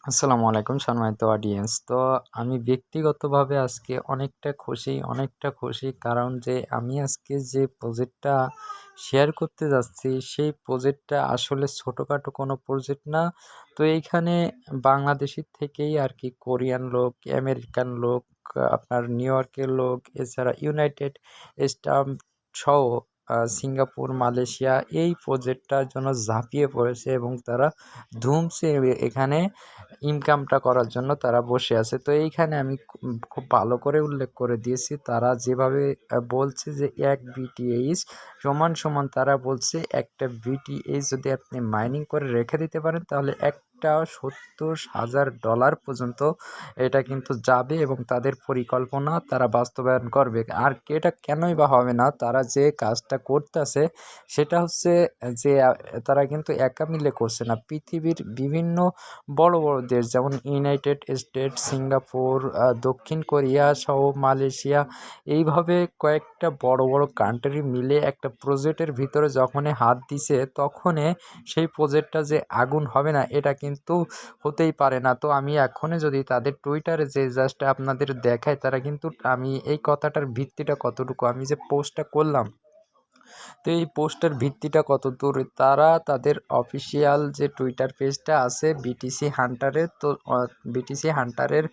আসসালামু আলাইকুম সম্মানিত অডিয়েন্স। তো আমি ব্যক্তিগতভাবে আজকে অনেকটা খুশি কারণ যে আমি আজকে যে প্রজেক্টটা শেয়ার করতে যাচ্ছি সেই প্রজেক্টটা আসলে ছোটোখাটো কোনো প্রজেক্ট না। তো এইখানে বাংলাদেশের থেকেই আর কি কোরিয়ান লোক, আমেরিকান লোক, আপনার নিউ ইয়র্কের লোক, এছাড়া ইউনাইটেড স্টেট সহ সিঙ্গাপুর, মালয়েশিয়া এই প্রজেক্টটার জন্য ঝাঁপিয়ে পড়েছে এবং তারা ধুমসে এখানে ইনকামটা করার জন্য তারা বসে আছে। তো এইখানে আমি খুব ভালো করে উল্লেখ করে দিয়েছি। তারা যেভাবে বলছে যে ১ BTH সমান তারা বলছে একটা BTH যদি আপনি মাইনিং করে রেখে দিতে পারেন তাহলে একটা $৭০,০০০ পর্যন্ত এটা কিন্তু যাবে এবং তাদের পরিকল্পনা তারা বাস্তবায়ন করবে। আর এটা কেনই বা হবে না? তারা যে কাজটা করতেছে সেটা হচ্ছে যে তারা কিন্তু একা মিলে করছে না। পৃথিবীর বিভিন্ন বড় দেশ যেমন ইউনাইটেড স্টেট, সিঙ্গাপুর, দক্ষিণ কোরিয়া সহ মালয়েশিয়া এইভাবে কয়েকটা বড় কান্ট্রি মিলে একটা প্রজেক্টের ভিতরে যখনই হাত দিছে তখনই সেই প্রজেক্টটা যে আগুন হবে না এটা কিন্তু হতেই পারে না। তো আমি এখনই যদি তাদের টুইটারে যে জাস্ট আপনাদের দেখাই তারা কিন্তু আমি এই কথাটার ভিত্তিটা কতটুকু আমি যে পোস্টটা করলাম তো এই পোস্টের ভিত্তিটা কতদূর তারা তাদের অফিসিয়াল যে টুইটার পেজটা আছে বিটিসি হান্টারের, তো বিটিসি হান্টারের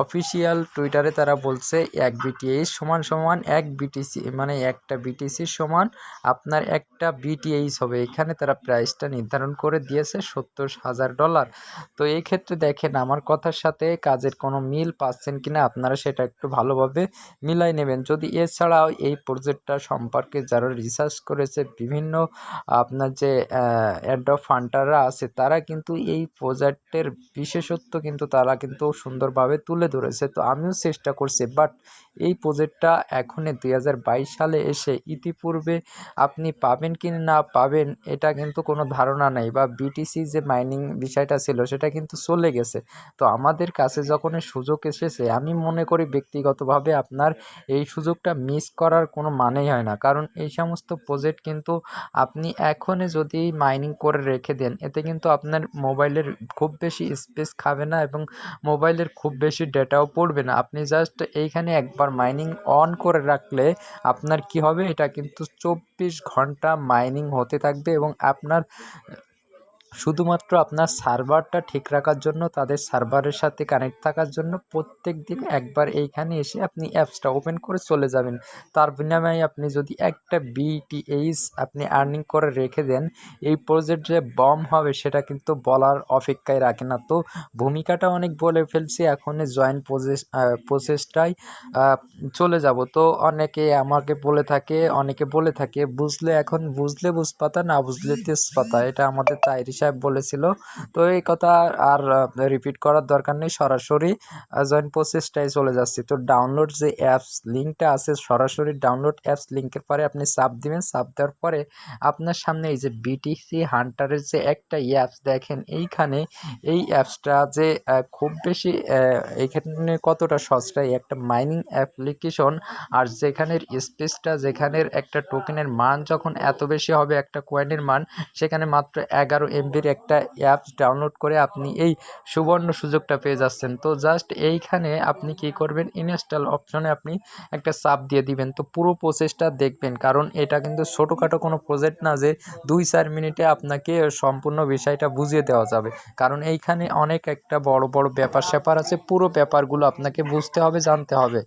অফিসিয়াল টুইটারে তারা বলছে ১ BTH সমান ১ BTC, মানে একটা BTC সমান আপনার একটা BTH হবে। এখানে তারা প্রাইসটা নির্ধারণ করে দিয়েছে $৭০,০০০। তো এই ক্ষেত্রে দেখেন আমার কথার সাথে কাজের কোনো মিল পাচ্ছেন কিনা আপনারা সেটা একটু ভালোভাবে মিলাই নেবেন। যদি এছাড়াও এই প্রজেক্টটা সম্পর্কে যারা রিসার্চ করেছে বিভিন্ন আপনার যে এয়ারড্রপ ফান্ডাররা আছে তারা কিন্তু এই প্রজেক্টের বিশেষত্ব কিন্তু তারা কিন্তু সুন্দরভাবে তুলে ধরেছে। তো আমিও চেষ্টা করছি, বাট এই প্রজেক্টটা এখনই 2022 সালে এসে ইতিপূর্বে আপনি পাবেন কি না পাবেন এটা কিন্তু কোনো ধারণা নেই, বা বিটিসি যে মাইনিং বিষয়টা ছিল সেটা কিন্তু চলে গেছে। তো আমাদের কাছে যখন এই সুযোগ এসেছে আমি মনে করি ব্যক্তিগতভাবে আপনার এই সুযোগটা মিস করার কোনো মানেই হয় না, কারণ এই সমস্ত প্রজেক্ট কিন্তু আপনি এখনই যদি মাইনিং করে রেখে দেন এতে কিন্তু আপনার মোবাইলের খুব বেশি স্পেস খাবে না এবং মোবাইলের খুব বেশি ডেটাও পড়বে না। আপনি জাস্ট এইখানে একবার মাইনিং অন করে রাখলে আপনার কি হবে, এটা কিন্তু 24 ঘন্টা মাইনিং হতে থাকবে এবং আপনার শুধুমাত্র আপনার সার্ভারটা ঠিক রাখার জন্য তাদের সার্ভারের সাথে কানেক্ট থাকার জন্য প্রত্যেক দিন একবার এইখানে এসে আপনি অ্যাপসটা ওপেন করে চলে যাবেন। তার বিনিময়ে আপনি যদি একটা BTH আপনি আর্নিং করে রেখে দেন এই প্রজেক্ট যে বম হবে সেটা কিন্তু বলার অপেক্ষায় রাখে না। তো ভূমিকাটা অনেক বলে ফেলছি, এখন জয়েন প্রসেসটাই চলে যাব। তো অনেকে বলে থাকে বুঝলে এখন বুঝলে বুঝপাতা না বুঝলে তেজপাতা, এটা আমাদের তাইরি সাহেব বলেছিল। তো এই কথা আর রিপিট করার দরকার নেই, সরাসরি জয়েন প্রসেসটাই চলে যাচ্ছি। তো ডাউনলোড যে অ্যাপস লিঙ্কটা আছে সরাসরি ডাউনলোড অ্যাপস লিঙ্কের পরে আপনি চাপ দিবেন, চাপ দেওয়ার পরে আপনার সামনে এই যে বিটিসি হান্টারের যে একটা অ্যাপস দেখেন এইখানে এই অ্যাপসটা যে খুব বেশি এইখানে কতটা সস্তায় একটা মাইনিং অ্যাপ্লিকেশন, আর যেখানের স্পেসটা যেখানের একটা টোকেনের মান যখন এত বেশি হবে একটা কয়েনের মান সেখানে মাত্র 11 MBর একটা অ্যাপস ডাউনলোড করে আপনি এই সুবর্ণ সুযোগটা পেয়ে যাচ্ছেন। তো জাস্ট এইখানে আপনি কি করবেন, ইনস্টল অপশনে আপনি একটা চাপ দিয়ে দিবেন। তো পুরো প্রসেসটা দেখবেন, কারণ এটা কিন্তু ছোটোখাটো কোনো প্রজেক্ট না যে 2-4 মিনিটে আপনাকে সম্পূর্ণ বিষয়টা বুঝিয়ে দেওয়া যাবে, কারণ এইখানে অনেক একটা বড় ব্যাপার স্যাপার আছে, পুরো ব্যাপারগুলো আপনাকে বুঝতে হবে, জানতে হবে।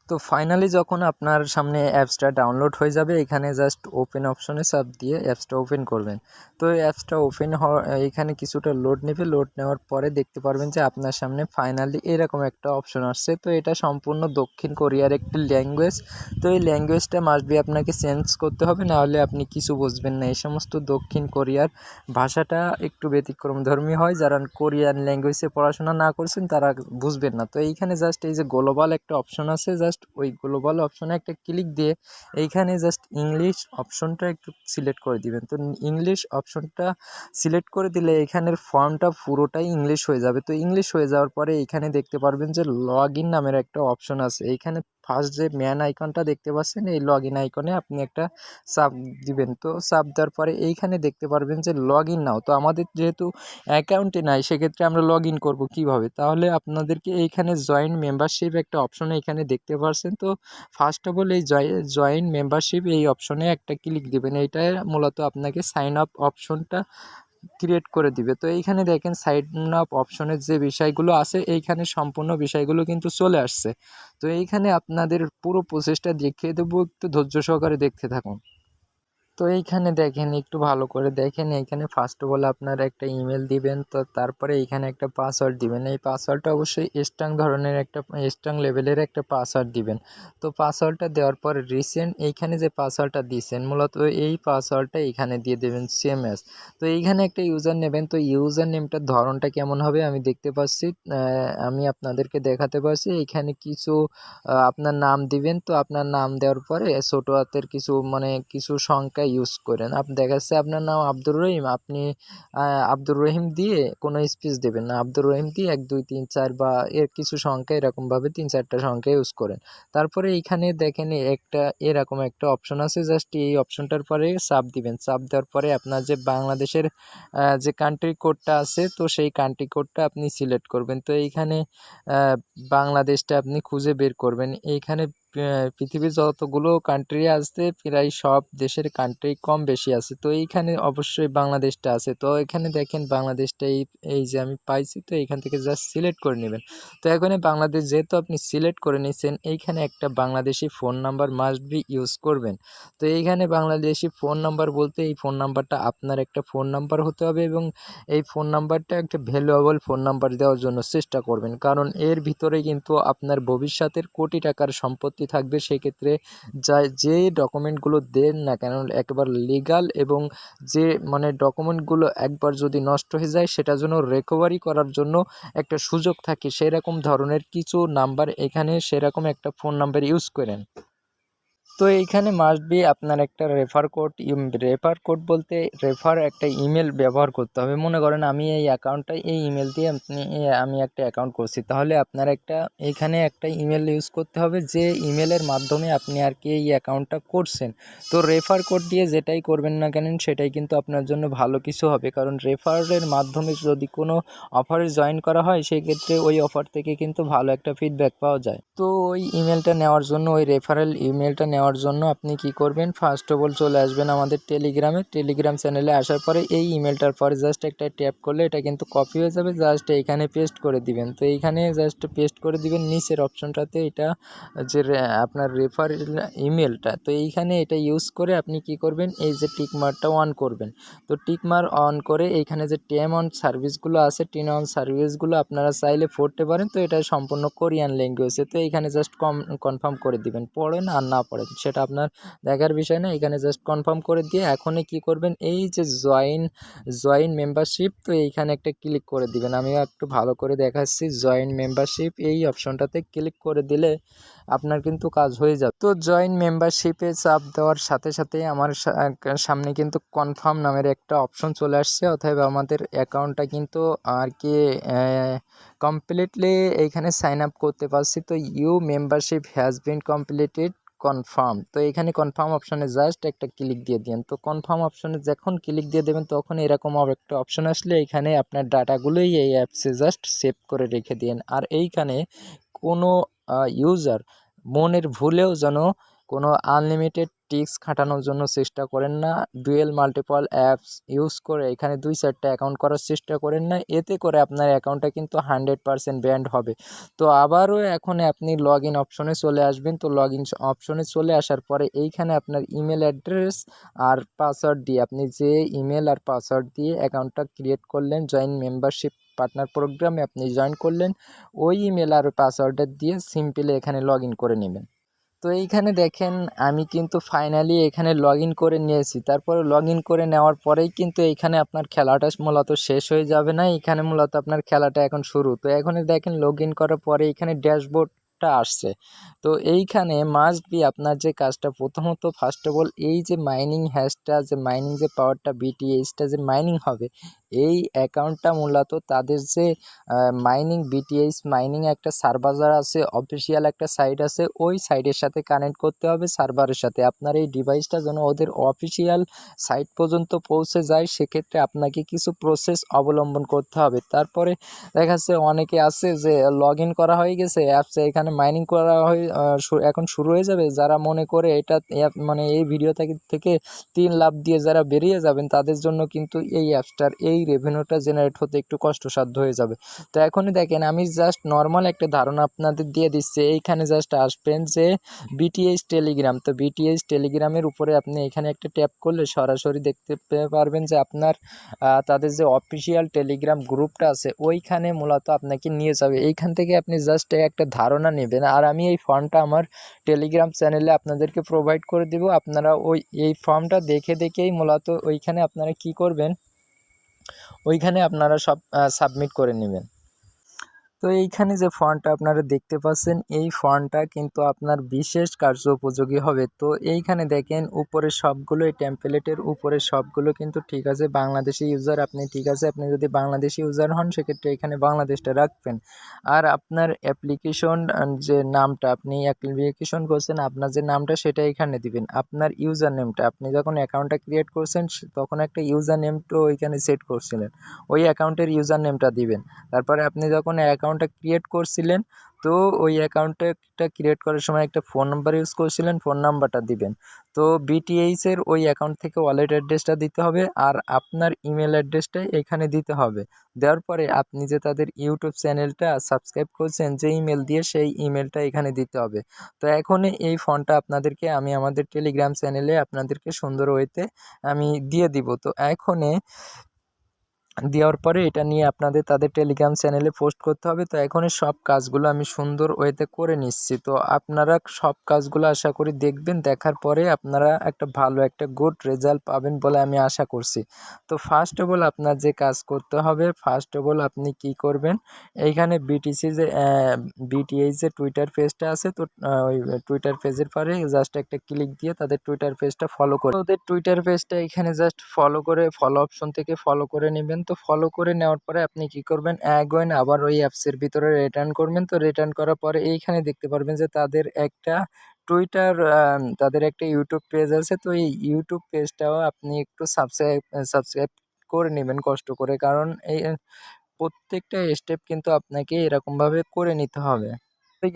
তো ফাইনালি যখন আপনার সামনে অ্যাপসটা ডাউনলোড হয়ে যাবে এখানে জাস্ট ওপেন অপশনে চাপ দিয়ে অ্যাপসটা ওপেন করবেন। তো এই অ্যাপসটা ওপেন হওয়া এখানে কিছুটা লোড নেবে, লোড নেওয়ার পরে দেখতে পারবেন যে আপনার সামনে ফাইনালি এরকম একটা অপশন আসছে। তো এটা সম্পূর্ণ দক্ষিণ কোরিয়ার একটি ল্যাঙ্গুয়েজ। তো এই ল্যাঙ্গুয়েজটা মাস্ট বি আপনাকে চেঞ্জ করতে হবে, নাহলে আপনি কিছু বুঝবেন না। এই সমস্ত দক্ষিণ কোরিয়ার ভাষাটা একটু ব্যতিক্রমধর্মী হয়, যারা কোরিয়ান ল্যাঙ্গুয়েজে পড়াশোনা না করছেন তারা বুঝবেন না। তো এইখানে জাস্ট এই যে গ্লোবাল একটা অপশন আছে, জাস্ট ওই গ্লোবাল অপশনে একটা ক্লিক দিয়ে এইখানে জাস্ট ইংলিশ অপশনটা একটু সিলেক্ট করে দিবেন। তো ইংলিশ অপশনটা সিলেক্ট করে দিলে এখানের ফর্মটা পুরোটাই ইংলিশ হয়ে যাবে। তো ইংলিশ হয়ে যাওয়ার পরে এইখানে দেখতে পারবেন যে লগ ইন নামের একটা অপশন আছে, এইখানে ফার্স্ট যে ম্যান আইকনটা দেখতে পাচ্ছেন, এই লগ ইন আইকনে আপনি একটা চাপ দিবেন। তো চাপ দেওয়ার পরে এইখানে দেখতে পারবেন যে লগ ইন নাও। তো আমাদের যেহেতু অ্যাকাউন্টে নাই, সেক্ষেত্রে আমরা লগ ইন করবো কীভাবে? তাহলে আপনাদেরকে এইখানে জয়েন মেম্বারশিপ একটা অপশনে এখানে দেখতে পাচ্ছেন। তো ফার্স্ট অফ অল এই জয়েন মেম্বারশিপ এই অপশনে একটা ক্লিক দিবেন। এইটা মূলত আপনাকে সাইন আপ অপশনটা ক্রিয়েট করে দিবে। তো এইখানে দেখেন সাইন আপ অপশনের যে বিষয়গুলো আছে, এইখানে সম্পূর্ণ বিষয়গুলো কিন্তু চলে আসছে। তো এইখানে আপনাদের পুরো প্রসেসটা দেখিয়ে দেবো, একটু ধৈর্য সহকারে দেখতে থাকুন। তো এইখানে দেখেন, একটু ভালো করে দেখেন, এইখানে ফার্স্ট অফ অল আপনারা একটা ইমেল দিবেন। তো তারপরে এইখানে একটা পাসওয়ার্ড দিবেন। এই পাসওয়ার্ডটা অবশ্যই স্ট্রং ধরনের একটা স্ট্রং লেভেলের একটা পাসওয়ার্ড দিবেন। তো পাসওয়ার্ডটা দেওয়ার পর রিসেন্ট এইখানে যে পাসওয়ার্ডটা দিয়েছেন, মূলত এই পাসওয়ার্ডটা এইখানে দিয়ে দেবেন সেম অ্যাজ। তো এইখানে একটা ইউজার নেবেন। তো ইউজার নেমটার ধরনটা কেমন হবে আমি দেখতে পাচ্ছি, আমি আপনাদেরকে দেখাতে পারছি। এইখানে কিছু আপনার নাম দিবেন। তো আপনার নাম দেওয়ার পরে ছোটো হাতের কিছু কিছু সংখ্যা ইউজ করেন। দেখা যাচ্ছে আপনার নাম আব্দুর রহিম, আপনি আব্দুর রহিম দিয়ে কোনো স্পেস দেবেন না, আব্দুর রহিম দিয়ে 1 2 3 4 বা এর কিছু সংখ্যা এরকমভাবে 3-4টা সংখ্যা ইউজ করেন। তারপরে এইখানে দেখেন একটা এরকম একটা অপশন আছে, জাস্ট এই অপশনটার পরে চাপ দিবেন। চাপ দেওয়ার পরে আপনার যে বাংলাদেশের যে কান্ট্রি কোডটা আছে, তো সেই কান্ট্রি কোডটা আপনি সিলেক্ট করবেন। তো এইখানে বাংলাদেশটা আপনি খুঁজে বের করবেন। এইখানে পৃথিবীর যতগুলো কান্ট্রি আছে, প্রায় সব দেশের কান্ট্রি কম বেশি আছে। তো এইখানে অবশ্যই বাংলাদেশটা আছে। তো এখানে দেখেন বাংলাদেশটা এই যে আমি পাইছি, তো এইখান থেকে জাস্ট সিলেক্ট করে নেবেন। তো এখানে বাংলাদেশ যেহেতু আপনি সিলেক্ট করে নিয়েছেন, এইখানে একটা Bangladeshi phone number must be use করবেন। তো এইখানে বাংলাদেশি ফোন নাম্বার বলতে এই ফোন নাম্বারটা আপনার একটা ফোন নাম্বার হতে হবে, এবং এই ফোন নাম্বারটা একটা ভ্যালুয়েবল ফোন নাম্বার দেওয়ার জন্য চেষ্টা করবেন, কারণ এর ভিতরে কিন্তু আপনার ভবিষ্যতের কোটি টাকার সম্পত্তি থাকবে। সেক্ষেত্রে যে ডকুমেন্টগুলো দেন না কেন একেবারে লিগাল, এবং যে ডকুমেন্টগুলো একবার যদি নষ্ট হয়ে যায়, সেটা যেন রিকভারি করার জন্য একটা সুযোগ থাকে, সেরকম ধরনের কিছু নাম্বার এখানে সেরকম একটা ফোন নাম্বার ইউজ করেন। তো এইখানে মাস্ট বি আপনার একটা রেফার কোড বলতে একটা ইমেল ব্যবহার করতে হবে। মনে করেন আমি এই অ্যাকাউন্টটা এই ইমেল দিয়ে আমি একটা অ্যাকাউন্ট করছি, তাহলে আপনার এইখানে একটা ইমেল ইউজ করতে হবে, যে ইমেলের মাধ্যমে আপনি আর কি এই অ্যাকাউন্টটা করছেন। তো রেফার কোড দিয়ে যেটাই করবেন না কেন, সেটাই কিন্তু আপনার জন্য ভালো কিছু হবে, কারণ রেফারের মাধ্যমে যদি কোনো অফারে জয়েন করা হয়, সেক্ষেত্রে ওই অফার থেকে কিন্তু ভালো একটা ফিডব্যাক পাওয়া যায়। তো ওই ইমেলটা নেওয়ার জন্য, ওই রেফারেল ইমেলটা নেওয়ার জন্য আপনি কি করবেন, ফার্স্ট অফ অল চলে আসবেন আমাদের টেলিগ্রাম চ্যানেলে। আসার পরে এই ইমেলটার পরে জাস্ট একটা ট্যাপ করলে এটা কিন্তু কপি হয়ে যাবে, জাস্ট এইখানে পেস্ট করে দিবেন। তো এইখানে জাস্ট পেস্ট করে দিবেন নিচের অপশনটাতে, এটা যে আপনার রেফারেল ইমেলটা, তো এইখানে এটা ইউজ করে আপনি কি করবেন, এই যে টিকমার্কটা অন করবেন। তো টিকমার্ক অন করে এইখানে যে টার্ম অন সার্ভিসগুলো আছে, সার্ভিসগুলো আপনারা চাইলে পড়তে পারেন। তো এটা সম্পূর্ণ কোরিয়ান ল্যাঙ্গুয়েজে। তো এইখানে জাস্ট কনফার্ম করে দিবেন, পড়েন আর না পড়েন সেটা আপনার দেখার বিষয় না। এখানে জাস্ট কনফার্ম করে দিয়ে এখনই কি করবেন, এই যে জয়েন মেম্বারশিপ, তো এইখানে একটা ক্লিক করে দিবেন। আমি একটু ভালো করে দেখাচ্ছি, জয়েন মেম্বারশিপ এই অপশনটাতে ক্লিক করে দিলে আপনার কিন্তু কাজ হয়ে যাবে। তো জয়েন মেম্বারশিপে চাপ দেওয়ার সাথে সাথে আমার সামনে কিন্তু কনফার্ম নামের একটা অপশন চলে আসছে, অতএব আমাদের অ্যাকাউন্টটা কিন্তু আর কি কমপ্লিটলি এইখানে সাইন আপ করতে পারছি। তো membership has been completed, confirm. তো এখানে কনফার্ম অপশানে জাস্ট একটা ক্লিক দিয়ে দিন। তো কনফার্ম অপশানে যখন ক্লিক দিয়ে দেবেন, তখন এরকম একটা অপশান আসলে এখানে আপনার ডাটাগুলোই এই অ্যাপসে জাস্ট সেভ করে রেখে দিন। আর এইখানে কোনো ইউজার মনের ভুলেও যেন কোনো আনলিমিটেড ট্রিক্স খাটানোর জন্য চেষ্টা করেন না, ডুয়েল মাল্টিপল অ্যাপস ইউজ করে এখানে 2-4টা অ্যাকাউন্ট করার চেষ্টা করেন না, এতে করে আপনার অ্যাকাউন্টটা কিন্তু 100% ব্যান্ড হবে। তো আবারও এখন আপনি লগ ইন অপশনে চলে আসবেন। তো লগ ইন অপশনে চলে আসার পরে এইখানে আপনার ইমেল অ্যাড্রেস আর পাসওয়ার্ড দিয়ে, আপনি যে ইমেল আর পাসওয়ার্ড দিয়ে অ্যাকাউন্টটা ক্রিয়েট করলেন, জয়েন মেম্বারশিপ পার্টনার প্রোগ্রামে আপনি জয়েন করলেন, ওই ইমেল আর পাসওয়ার্ডটা দিয়ে সিম্পলি এখানে লগ ইন করে নেবেন। তো এইখানে দেখেন আমি কিন্তু ফাইনালি এখানে লগ ইন করে নিয়েছি। তারপরে লগ ইন করে নেওয়ার পরেই কিন্তু এইখানে আপনার খেলাটা মূলত শেষ হয়ে যাবে না, এখানে মূলত আপনার খেলাটা এখন শুরু। তো এখন দেখেন লগ ইন করার পরে এখানে ড্যাশবোর্ডটা আসছে। তো এইখানে মাস্ট বি আপনার যে কাজটা, প্রথমত ফার্স্ট অফ অল এই যে মাইনিং হ্যাশটা, যে মাইনিং যে পাওয়ারটা BTHটা যে মাইনিং হবে, এই অ্যাকাউন্টটা মূলত তাদের যে মাইনিং BTH মাইনিং একটা সার্ভার আছে, অফিসিয়াল একটা সাইট আছে, ওই সাইটের সাথে কানেক্ট করতে হবে সার্ভারের সাথে। আপনার এই ডিভাইসটা যেন ওদের অফিসিয়াল সাইট পর্যন্ত পৌঁছে যায়, সেক্ষেত্রে আপনাকে কিছু প্রসেস অবলম্বন করতে হবে। তারপরে দেখা যাচ্ছে অনেকে আছে যে লগ ইন করা হয়ে গেছে অ্যাপসে, এখানে মাইনিং করা হয়ে এখন শুরু হয়ে যাবে, যারা মনে করে এটা অ্যাপ মানে এই ভিডিও থেকে 3 লাখ দিয়ে যারা বেরিয়ে যাবেন, তাদের জন্য কিন্তু এই অ্যাপসটার এই রেভিনিউটা জেনারেট হতে একটু কষ্টসাধ্য হয়ে যাবে। তো এখনই দেখেন আমি জাস্ট নর্মাল একটা ধারণা আপনাদের দিয়ে দিচ্ছি। এইখানে জাস্ট আসবেন যে BTH টেলিগ্রাম, তো BTH টেলিগ্রামের উপরে আপনি এখানে একটা ট্যাপ করলে সরাসরি দেখতে পারবেন যে আপনার তাদের যে অফিসিয়াল টেলিগ্রাম গ্রুপটা আছে ওইখানে মূলত আপনাকে নিয়ে যাবে। এইখান থেকে আপনি জাস্ট একটা ধারণা নেবেন, আর আমি এই ফর্মটা আমার টেলিগ্রাম চ্যানেলে আপনাদেরকে প্রোভাইড করে দেব। আপনারা এই ফর্মটা দেখেই মূলত ওইখানে আপনারা কি করবেন, ওইখানে আপনারা সব সাবমিট করে নেবেন। তো এইখানে যে ফন্টটা আপনারা দেখতে পাচ্ছেন, এই ফন্টটা কিন্তু আপনার বিশেষ কার্য উপযোগী হবে। তো এইখানে দেখেন উপরে সবগুলো এই টেমপ্লেটের উপরে সবগুলো কিন্তু ঠিক আছে, বাংলাদেশি ইউজার আপনি ঠিক আছে, আপনি যদি বাংলাদেশি ইউজার হন সেক্ষেত্রে এখানে বাংলাদেশটা রাখবেন। আর আপনার অ্যাপ্লিকেশন যে নামটা আপনি অ্যাপ্লিকেশন করছেন, আপনার যে নামটা সেটা এখানে দিবেন। আপনার ইউজার নেমটা আপনি যখন অ্যাকাউন্টটা ক্রিয়েট করছেন তখন একটা ইউজার নেমটা ওইখানে সেট করছিলেন, ওই অ্যাকাউন্টের ইউজার নেমটা দিবেন। তারপরে আপনি যখন অ্যাকাউন্টটা ক্রিয়েট করছিলেন, তো ওই অ্যাকাউন্টটা ক্রিয়েট করার সময় একটা ফোন নাম্বার ইউজ করছিলেন, ফোন নাম্বারটা দিবেন। তো BTH-এর ওই অ্যাকাউন্ট থেকে ওয়ালেট অ্যাড্রেসটা দিতে হবে, আর আপনার ইমেল অ্যাড্রেসটা এখানে দিতে হবে। দেওয়ার পরে আপনি যে তাদের ইউটিউব চ্যানেলটা সাবস্ক্রাইব করছেন যে ইমেল দিয়ে, সেই ইমেলটা এখানে দিতে হবে। তো এখনই এই ফর্মটা আপনাদেরকে আমি আমাদের টেলিগ্রাম চ্যানেলে আপনাদেরকে সুন্দর ওয়েতে আমি দিয়ে দিব। তো এখনই দেওয়ার পরে এটা নিয়ে আপনাদের তাদের টেলিগ্রাম চ্যানেলে পোস্ট করতে হবে। তো এখনই সব কাজগুলো আমি সুন্দর ওয়েতে করে নিচ্ছি। তো আপনারা সব কাজগুলো আশা করি দেখবেন, দেখার পরে আপনারা একটা ভালো একটা গুড রেজাল্ট পাবেন বলে আমি আশা করছি। তো ফার্স্ট অফ অল আপনার যে কাজ করতে হবে, ফার্স্ট অফ অল আপনি কি করবেন, এইখানে BTH যে টুইটার পেজটা আছে, তো ওই টুইটার পেজের পরে জাস্ট একটা ক্লিক দিয়ে তাদের টুইটার পেজটা ফলো করে, ওদের টুইটার পেজটা এখানে জাস্ট ফলো করে ফলো অপশন থেকে ফলো করে নেবেন। তো ফলো করে নেওয়ার পরে আপনি কি করবেন, অ্যাগোয়েন আবার ওই অ্যাপসের ভিতরে রিটার্ন করবেন। তো রিটার্ন করার পরে এইখানে দেখতে পারবেন যে তাদের একটা টুইটার তাদের একটা ইউটিউব পেজ আছে। তো এই ইউটিউব পেজটাও আপনি একটু সাবস্ক্রাইব করে নেবেন কষ্ট করে, কারণ এই প্রত্যেকটা স্টেপ কিন্তু আপনাকে এরকমভাবে করে নিতে হবে।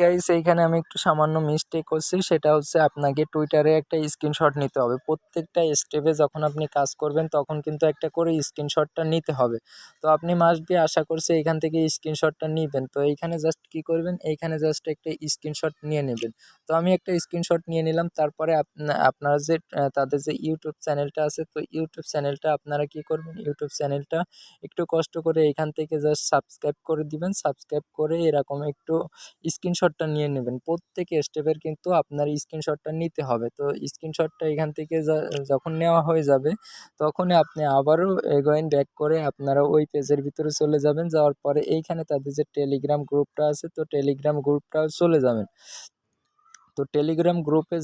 গাইস এইখানে আমি একটু সামান্য মিস্টেক করছি, সেটা হচ্ছে আপনাকে টুইটারে একটা স্ক্রিনশট নিতে হবে। প্রত্যেকটা স্টেপে যখন আপনি কাজ করবেন তখন কিন্তু একটা করে স্ক্রিনশটটা নিতে হবে। তো আপনি মাস্ট বি আশা করছি এখান থেকে স্ক্রিনশটটা নিবেন। তো এইখানে জাস্ট কি করবেন, এইখানে জাস্ট একটা স্ক্রিনশট নিয়ে নেবেন। তো আমি একটা স্ক্রিনশট নিয়ে নিলাম। তারপরে আপনারা যে তাদের যে ইউটিউব চ্যানেলটা আছে, তো ইউটিউব চ্যানেলটা আপনারা কি করবেন, ইউটিউব চ্যানেলটা একটু কষ্ট করে এখান থেকে জাস্ট সাবস্ক্রাইব করে দিবেন। সাবস্ক্রাইব করে এরকম একটু স্ক্রিনশটটা নিয়ে নেবেন। প্রত্যেক স্টেপের কিন্তু আপনার স্ক্রিনশটটা নিতে হবে। তো স্ক্রিনশটটা এখান থেকে যখন নেওয়া হয়ে যাবে, তখনই আপনি আবারও এগোইন ব্যাক করে আপনারা ওই পেজের ভিতরে চলে যাবেন। যাওয়ার পরে এইখানে তাদের যে টেলিগ্রাম গ্রুপটা আছে, তো টেলিগ্রাম গ্রুপটাও চলে যাবেন। তো টেলিগ্রাম গ্রুপে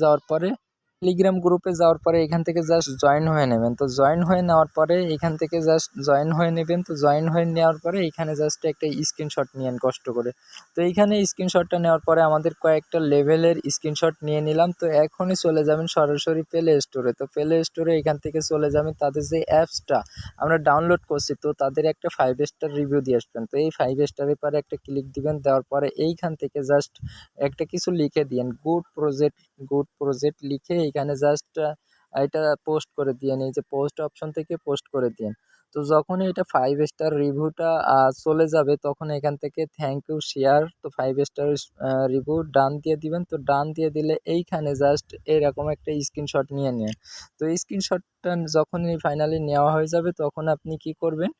যাওয়ার পরে এখান থেকে জাস্ট জয়েন হয়ে নেবেন। তো জয়েন হয়ে নেওয়ার পরে এখান থেকে জাস্ট জয়েন হয়ে নেবেন। তো জয়েন হয়ে নেওয়ার পরে এখানে জাস্ট একটা স্ক্রিনশট নিয়েন কষ্ট করে। তো এইখানে স্ক্রিনশটটা নেওয়ার পরে আমাদের কয়েকটা লেভেলের স্ক্রিনশট নিয়ে নিলাম। তো এখনই চলে যাবেন সরাসরি প্লে স্টোরে। তো প্লে স্টোরে এখান থেকে চলে যাবেন, তাদের যে অ্যাপসটা আমরা ডাউনলোড করছি, তো তাদের একটা 5 স্টার রিভিউ দিয়ে আসবেন। তো এই 5 স্টারের পরে একটা ক্লিক দিবেন, দেওয়ার পরে এইখান থেকে জাস্ট একটা কিছু লিখে দিয়েন, গুড প্রজেক্ট লিখে এখানে জাস্ট এটা পোস্ট করে দিয়েন, এই যে পোস্ট অপশন থেকে পোস্ট করে দিয়েন। তো যখনই এটা 5 স্টার রিভিউটা চলে যাবে, তখন এখান থেকে থ্যাংক ইউ শেয়ার, তো 5 স্টার রিভিউ ডান দিয়ে দিবেন। তো ডান দিয়ে দিলে এইখানে জাস্ট এরকম একটা স্ক্রিনশট নিয়ে নেন। তো স্ক্রিনশটটা যখনই ফাইনালি নেওয়া হয়ে যাবে, তখন আপনি কি করবেন,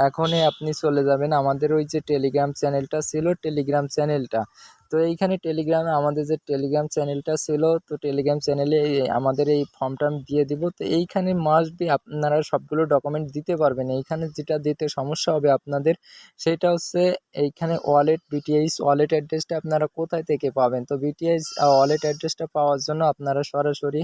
এখনই আপনি চলে যাবেন আমাদের ওই যে টেলিগ্রাম চ্যানেলটা ছিল, টেলিগ্রাম চ্যানেলটা তো এইখানে টেলিগ্রামে আমাদের যে টেলিগ্রাম চ্যানেলটা ছিল, তো টেলিগ্রাম চ্যানেলে আমাদের এই ফর্মটা আমি দিয়ে দিব। তো এইখানে মাস্ট বি আপনারা সবগুলো ডকুমেন্ট দিতে পারবেন। এইখানে যেটা দিতে সমস্যা হবে আপনাদের সেটা হচ্ছে এইখানে ওয়ালেট বিটিএইচ ওয়ালেট অ্যাড্রেসটা আপনারা কোথায় থেকে পাবেন। তো বিটিএইচ ওয়ালেট অ্যাড্রেসটা পাওয়ার জন্য আপনারা সরাসরি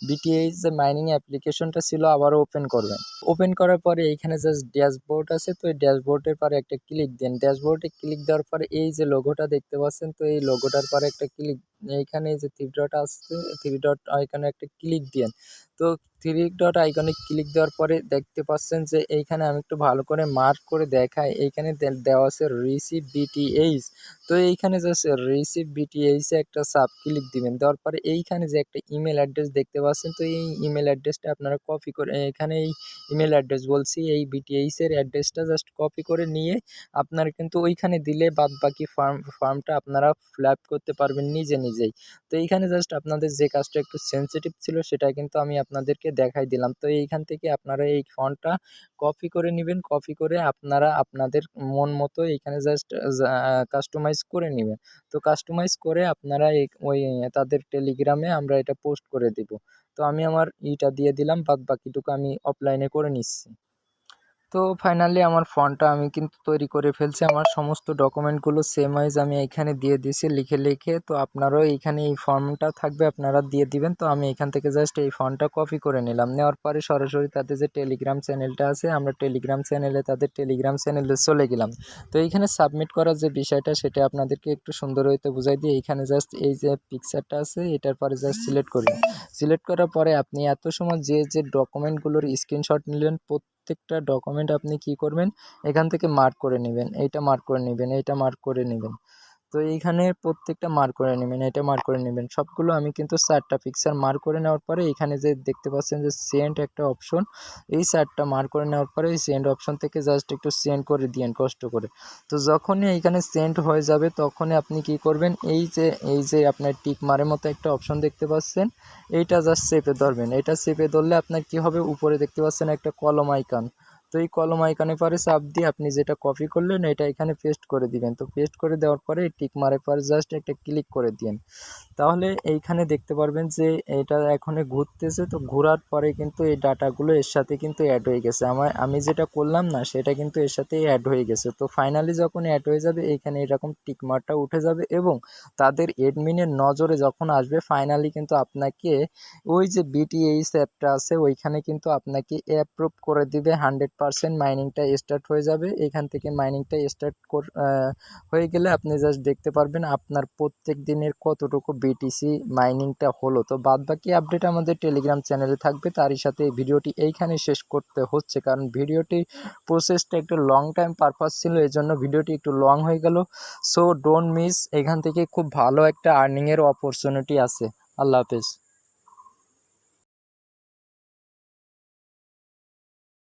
বিটিএইচ যে মাইনিং অ্যাপ্লিকেশনটা ছিল আবারও ওপেন করবেন। ওপেন করার পরে এইখানে জাস্ট ড্যাশবোর্ড আছে, তো এই ড্যাশবোর্ডের পরে একটা ক্লিক দেন। ড্যাশবোর্ডে ক্লিক দেওয়ার পরে এই যে লোগোটা দেখতে পাচ্ছেন, তো এই লোগোটার পরে একটা ক্লিক, এইখানে এই যে থ্রি ডট আসছে, থ্রি ডট আইকনে একটা ক্লিক দেন। তো থ্রি ডট আইকনে ক্লিক দেওয়ার পরে দেখতে পাচ্ছেন যে এইখানে আমি একটু ভালো করে মার্ক করে দেখাই, এইখানে দেওয়া আছে রিসিভ বিটিএইচ। তো এইখানে জাস্ট রিসিভ বিটিএইচে একটা সাব ক্লিক দিবেন। দেওয়ার পরে এইখানে যে একটা ইমেল অ্যাড্রেস দেখতে পাচ্ছেন, তো এই ইমেল অ্যাড্রেসটা আপনারা কপি করে এখানে এই ইমেল অ্যাড্রেস বলছি, এই বিটিএইচের অ্যাড্রেসটা জাস্ট কপি করে নিয়ে আপনারা কিন্তু ওইখানে দিলে বাদবাকি ফর্মটা আপনারা ফিল আপ করতে পারবেন নিজে নিজেই। তো এইখানে জাস্ট আপনাদের যে কাজটা একটু সেনসিটিভ ছিল সেটা কিন্তু আমি আপনাদেরকে দেখাই দিলাম। তো এইখান থেকে আপনারা এই ফর্মটা কপি করে নেবেন, কপি করে আপনারা আপনাদের মন মতো এইখানে জাস্ট কাস্টমাইজ করে নেবেন। তো কাস্টমাইজ করে আপনারা ওই তাদের টেলিগ্রামে আমরা এটা পোস্ট করে দিব। তো আমি আমার ইটা দিয়ে দিলাম, বাকিটুকু আমি অফলাইনে করে নিচ্ছি। তো ফাইনালি আমার ফন্টটা আমি কিন্তু তৈরি করে ফেলছি। আমার সমস্ত ডকুমেন্টগুলো সেম ওয়াইজ আমি এখানে দিয়ে দিয়েছি লিখে লিখে। তো আপনারাও এইখানে এই ফর্মটা থাকবে, আপনারা দিয়ে দিবেন। তো আমি এখান থেকে জাস্ট এই ফর্মটা কপি করে নিলাম। নেওয়ার পরে সরাসরি তাদের যে টেলিগ্রাম চ্যানেলটা আছে, আমরা টেলিগ্রাম চ্যানেলে তাদের টেলিগ্রাম চ্যানেলে চলে গেলাম। তো এইখানে সাবমিট করার যে বিষয়টা সেটা আপনাদেরকে একটু সুন্দর হইতে বুঝাই দিয়ে, এইখানে জাস্ট এই যে পিকচারটা আছে এটার পরে জাস্ট সিলেক্ট করবেন। সিলেক্ট করার পরে আপনি এত সময় যে যে ডকুমেন্টগুলোর স্ক্রিনশট নিলেন প্রত্যেকটা ডকুমেন্ট আপনি কি করবেন, এখান থেকে মার্ক করে নেবেন, এইটা মার্ক করে নেবেন, এইটা মার্ক করে নেবেন। তো এইখানে প্রত্যেকটা মার্ক করে নেবেন, এটা মার্ক করে নেবেন। সবগুলো আমি কিন্তু 4টা পিকচার মার্ক করে নেওয়ার পরে এখানে যে দেখতে পাচ্ছেন যে সেন্ড একটা অপশন, এই 4টা মার্ক করে নেওয়ার পরে এই সেন্ড অপশন থেকে জাস্ট একটু সেন্ড করে দিয়েন কষ্ট করে। তো যখনই এইখানে সেন্ড হয়ে যাবে তখনই আপনি কি করবেন, এই যে আপনার টিক মারের মতো একটা অপশন দেখতে পাচ্ছেন, এইটা জাস্ট চেপে ধরবেন। এটা চেপে ধরলে আপনার কি হবে, উপরে দেখতে পাচ্ছেন একটা কলম আইকন। তো এই কলম আইকনে পরে চাপ দিয়ে আপনি যেটা কপি করলেন এটা এখানে পেস্ট করে দিবেন। তো পেস্ট করে দেওয়ার পরে টিক মারার পরে জাস্ট একটা ক্লিক করে দিন। তাহলে এইখানে দেখতে পারবেন যে এটা এখন ঘুরতেছে। তো ঘোরার পরে কিন্তু এই ডাটাগুলো এর সাথে কিন্তু অ্যাড হয়ে গেছে। আমি যেটা করলাম না সেটা কিন্তু এর সাথে অ্যাড হয়ে গেছে। তো ফাইনালি যখন অ্যাড হয়ে যাবে এইখানে এরকম টিকমার্কটা উঠে যাবে এবং তাদের অ্যাডমিনের নজরে যখন আসবে ফাইনালি কিন্তু আপনাকে ওই যে বিটিএইচ অ্যাপটা আছে ওইখানে কিন্তু আপনাকে অ্যাপ্রুভ করে দিবে। 100% মাইনিংটা স্টার্ট হয়ে যাবে। এখান থেকে মাইনিংটা স্টার্ট হয়ে গেলে আপনি জাস্ট দেখতে পারবেন আপনার প্রত্যেক দিনের কতটুকু বিটিসি মাইনিংটা হলো। তো বাদবাকি আপডেট আমাদের টেলিগ্রাম চ্যানেলে থাকবে। তারই সাথে এই ভিডিওটি এইখানে শেষ করতে হচ্ছে, কারণ ভিডিওটি প্রসেসটা একটু লং টাইম পারপাস ছিল, এই জন্য ভিডিওটি একটু লং হয়ে গেল। সো ডোন্ট মিস, এখান থেকে খুব ভালো একটা আর্নিংয়ের অপরচুনিটি আছে। আল্লাহ হাফেজ।